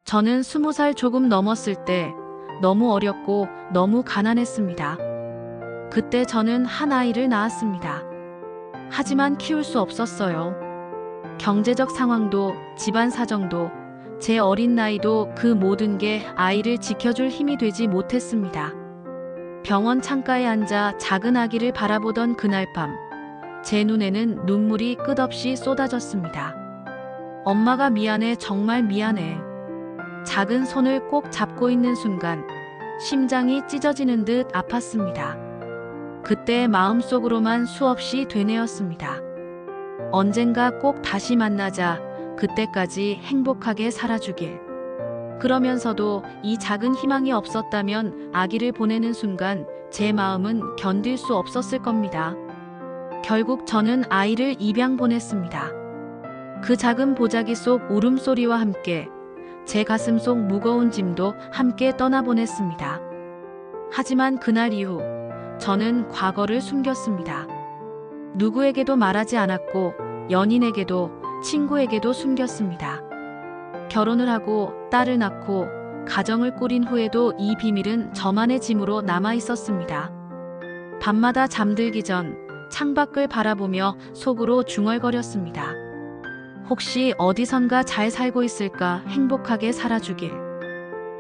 저는 20살 조금 넘었을 때 너무 어렸고 너무 가난했습니다. 그때 저는 한 아이를 낳았습니다. 하지만 키울 수 없었어요. 경제적 상황도 집안 사정도 제 어린 나이도 그 모든 게 아이를 지켜줄 힘이 되지 못했습니다. 병원 창가에 앉아 작은 아기를 바라보던 그날 밤, 제 눈에는 눈물이 끝없이 쏟아졌습니다. 엄마가 미안해, 정말 미안해. 작은 손을 꼭 잡고 있는 순간 심장이 찢어지는 듯 아팠습니다. 그때 마음속으로만 수없이 되뇌었습니다. 언젠가 꼭 다시 만나자. 그때까지 행복하게 살아주길. 그러면서도 이 작은 희망이 없었다면 아기를 보내는 순간 제 마음은 견딜 수 없었을 겁니다. 결국 저는 아이를 입양 보냈습니다. 그 작은 보자기 속 울음소리와 함께 제 가슴 속 무거운 짐도 함께 떠나보냈습니다. 하지만 그날 이후 저는 과거를 숨겼습니다. 누구에게도 말하지 않았고 연인에게도 친구에게도 숨겼습니다. 결혼을 하고 딸을 낳고 가정을 꾸린 후에도 이 비밀은 저만의 짐으로 남아 있었습니다. 밤마다 잠들기 전 창밖을 바라보며 속으로 중얼거렸습니다. 혹시 어디선가 잘 살고 있을까, 행복하게 살아주길.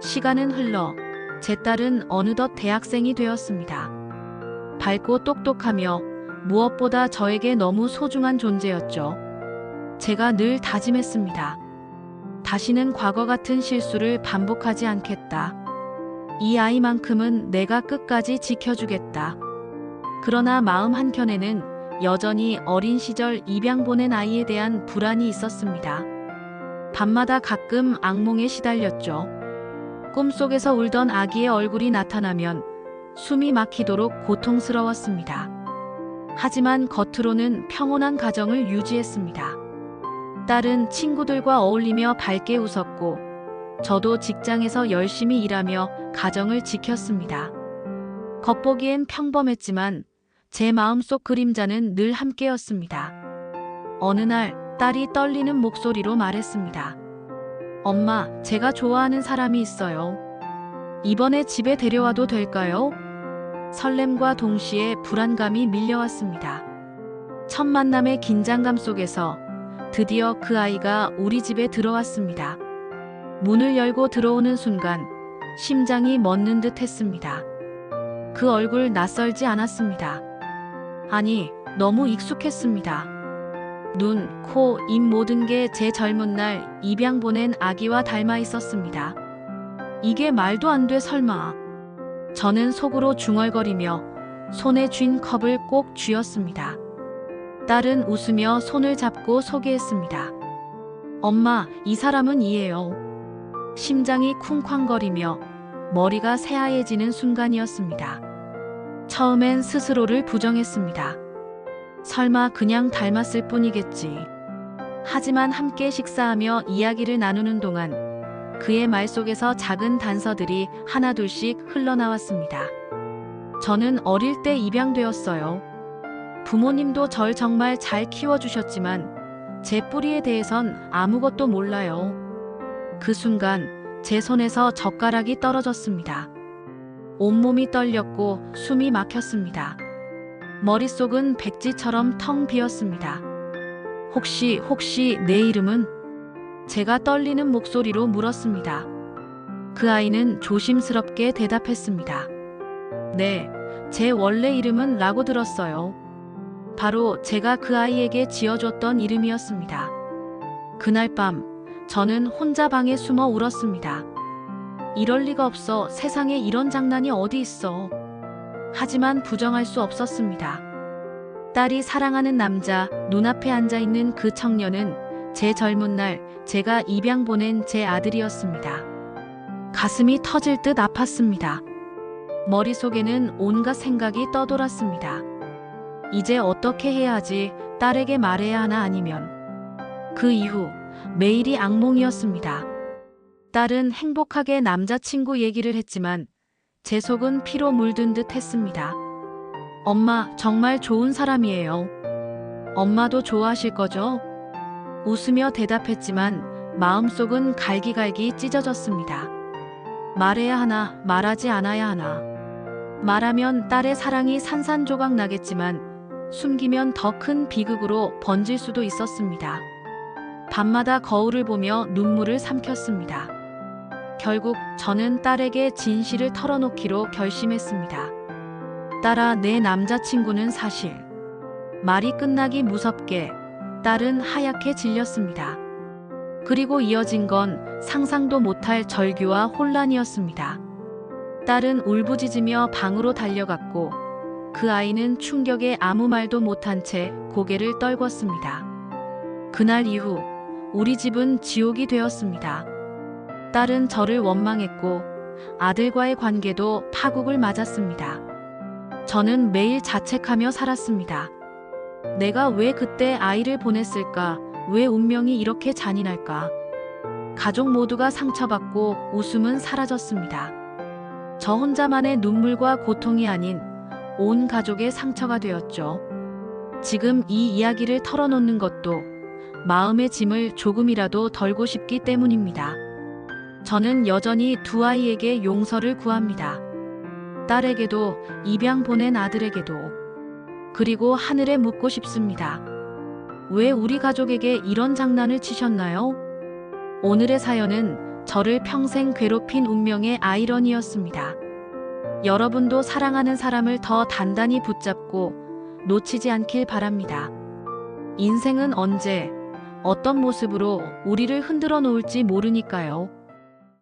시간은 흘러 제 딸은 어느덧 대학생이 되었습니다. 밝고 똑똑하며 무엇보다 저에게 너무 소중한 존재였죠. 제가 늘 다짐했습니다. 다시는 과거 같은 실수를 반복하지 않겠다. 이 아이만큼은 내가 끝까지 지켜주겠다. 그러나 마음 한켠에는 여전히 어린 시절 입양 보낸 아이에 대한 불안이 있었습니다. 밤마다 가끔 악몽에 시달렸죠. 꿈속에서 울던 아기의 얼굴이 나타나면 숨이 막히도록 고통스러웠습니다. 하지만 겉으로는 평온한 가정을 유지했습니다. 딸은 친구들과 어울리며 밝게 웃었고 저도 직장에서 열심히 일하며 가정을 지켰습니다. 겉보기엔 평범했지만 제 마음속 그림자는 늘 함께였습니다. 어느 날 딸이 떨리는 목소리로 말했습니다. 엄마, 제가 좋아하는 사람이 있어요. 이번에 집에 데려와도 될까요? 설렘과 동시에 불안감이 밀려왔습니다. 첫 만남의 긴장감 속에서 드디어 그 아이가 우리 집에 들어왔습니다. 문을 열고 들어오는 순간 심장이 멎는 듯 했습니다. 그 얼굴 낯설지 않았습니다. 아니, 너무 익숙했습니다. 눈, 코, 입 모든 게 제 젊은 날 입양 보낸 아기와 닮아 있었습니다. 이게 말도 안 돼, 설마. 저는 속으로 중얼거리며 손에 쥔 컵을 꼭 쥐었습니다. 딸은 웃으며 손을 잡고 소개했습니다. 엄마, 이 사람은 이예요. 심장이 쿵쾅거리며 머리가 새하얘지는 순간이었습니다. 처음엔 스스로를 부정했습니다. 설마 그냥 닮았을 뿐이겠지. 하지만 함께 식사하며 이야기를 나누는 동안 그의 말 속에서 작은 단서들이 하나둘씩 흘러나왔습니다. 저는 어릴 때 입양되었어요. 부모님도 절 정말 잘 키워주셨지만 제 뿌리에 대해선 아무것도 몰라요. 그 순간 제 손에서 젓가락이 떨어졌습니다. 온몸이 떨렸고 숨이 막혔습니다. 머릿속은 백지처럼 텅 비었습니다. 혹시 내 이름은? 제가 떨리는 목소리로 물었습니다. 그 아이는 조심스럽게 대답했습니다. 네, 제 원래 이름은 라고 들었어요. 바로 제가 그 아이에게 지어줬던 이름이었습니다. 그날 밤 저는 혼자 방에 숨어 울었습니다. 이럴 리가 없어. 세상에 이런 장난이 어디 있어. 하지만 부정할 수 없었습니다. 딸이 사랑하는 남자, 눈앞에 앉아있는 그 청년은 제 젊은 날 제가 입양 보낸 제 아들이었습니다. 가슴이 터질 듯 아팠습니다. 머릿속에는 온갖 생각이 떠돌았습니다. 이제 어떻게 해야 하지? 딸에게 말해야 하나, 아니면. 그 이후 매일이 악몽이었습니다. 딸은 행복하게 남자친구 얘기를 했지만 제 속은 피로 물든 듯 했습니다. 엄마, 정말 좋은 사람이에요. 엄마도 좋아하실 거죠? 웃으며 대답했지만 마음속은 갈기갈기 찢어졌습니다. 말해야 하나, 말하지 않아야 하나. 말하면 딸의 사랑이 산산조각 나겠지만 숨기면 더 큰 비극으로 번질 수도 있었습니다. 밤마다 거울을 보며 눈물을 삼켰습니다. 결국 저는 딸에게 진실을 털어놓기로 결심했습니다. 딸아, 내 남자친구는 사실. 말이 끝나기 무섭게 딸은 하얗게 질렸습니다. 그리고 이어진 건 상상도 못할 절규와 혼란이었습니다. 딸은 울부짖으며 방으로 달려갔고 그 아이는 충격에 아무 말도 못한 채 고개를 떨궜습니다. 그날 이후 우리 집은 지옥이 되었습니다. 딸은 저를 원망했고 아들과의 관계도 파국을 맞았습니다. 저는 매일 자책하며 살았습니다. 내가 왜 그때 아이를 보냈을까? 왜 운명이 이렇게 잔인할까? 가족 모두가 상처받고 웃음은 사라졌습니다. 저 혼자만의 눈물과 고통이 아닌 온 가족의 상처가 되었죠. 지금 이 이야기를 털어놓는 것도 마음의 짐을 조금이라도 덜고 싶기 때문입니다. 저는 여전히 두 아이에게 용서를 구합니다. 딸에게도, 입양 보낸 아들에게도. 그리고 하늘에 묻고 싶습니다. 왜 우리 가족에게 이런 장난을 치셨나요? 오늘의 사연은 저를 평생 괴롭힌 운명의 아이러니였습니다. 여러분도 사랑하는 사람을 더 단단히 붙잡고 놓치지 않길 바랍니다. 인생은 언제, 어떤 모습으로 우리를 흔들어 놓을지 모르니까요.